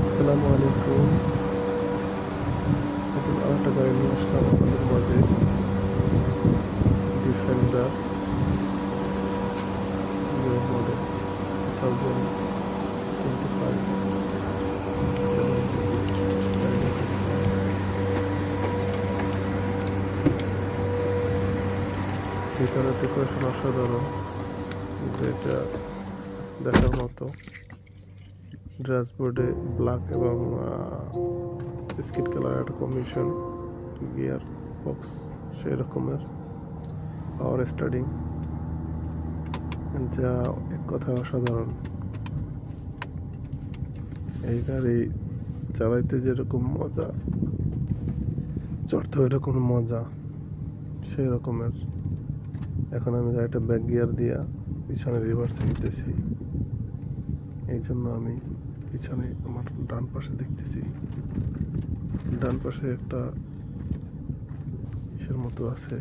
আসসালামু আলাইকুম। নতুন আরেকটা গাড়ি নিয়ে আসলাম আপনাদের মাঝে, ডিফেন্ডার নিউ মডেল 2025। চলুন দেখি গাড়িটা দেখি। ভিতরে ডেকোরেশন অসাধারণ, যেটা দেখার মতো। ড্যাশবোর্ডে ব্ল্যাক এবং বিস্কিট কালার একটা কম্বিনেশন, গিয়ার বক্স সেই রকমের, পাওয়ার স্টার্টিং, যা এক কথায় অসাধারণ। এই গাড়ি চালাইতে যেরকম মজা, চড়তে ওইরকম মজা সেই রকমের। এখন আমি গাড়িটা ব্যাক গিয়ার দিয়া পিছনে রিভার্সে নিতেছি, এই জন্য আমি পিছনে আমার ডান পাশে দেখতেছি। ডান পাশে একটা ইসের মতো আছে,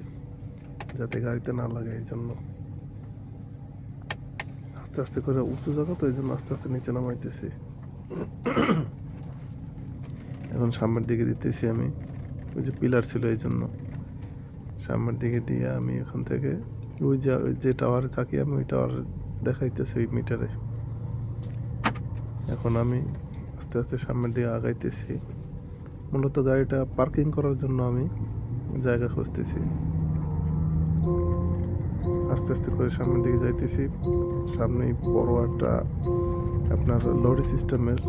যাতে গাড়িতে না লাগে, এই জন্য আস্তে আস্তে করে, উঁচু জায়গা তো এই জন্য আস্তে আস্তে নিচে নামাইতেছি। এখন সামনের দিকে দিতেছি আমি, ওই যে পিলার ছিল এই জন্য সামনের দিকে দিয়ে আমি এখান থেকে ওই যে টাওয়ারে থাকি আমি, ওই টাওয়ারে দেখাইতেছি ওই মিটারে। এখন আমি আস্তে আস্তে সামনের দিকে আগাইতেছি। মূলত গাড়িটা পার্কিং করার জন্য আমি জায়গা খুঁজতেছি। আস্তে আস্তে করে সামনের দিকে যাইতেছি। সামনেই বড় একটা আপনার লরি সিস্টেমের,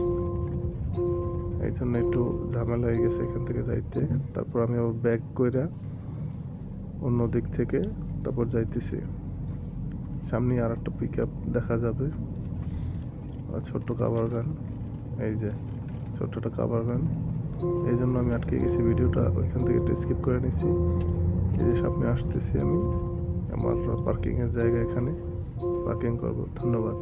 এই জন্য একটু ঝামেলা হয়ে গেছে এখান থেকে যাইতে। তারপর আমি আবার ব্যাক কইরা অন্য দিক থেকে তারপর যাইতেছি। সামনে আর একটা পিক আপ দেখা যাবে, ছোট্ট কাভার গান, এই যে ছোট্টটা কাভার গান। এই জন্য আমি আটকে গেছি ভিডিওটা, ওইখান থেকে একটু স্কিপ করে নিছি। এই যে সামনে আসতেছি আমি আমার পার্কিংয়ের জায়গা, এখানে পার্কিং করব। ধন্যবাদ।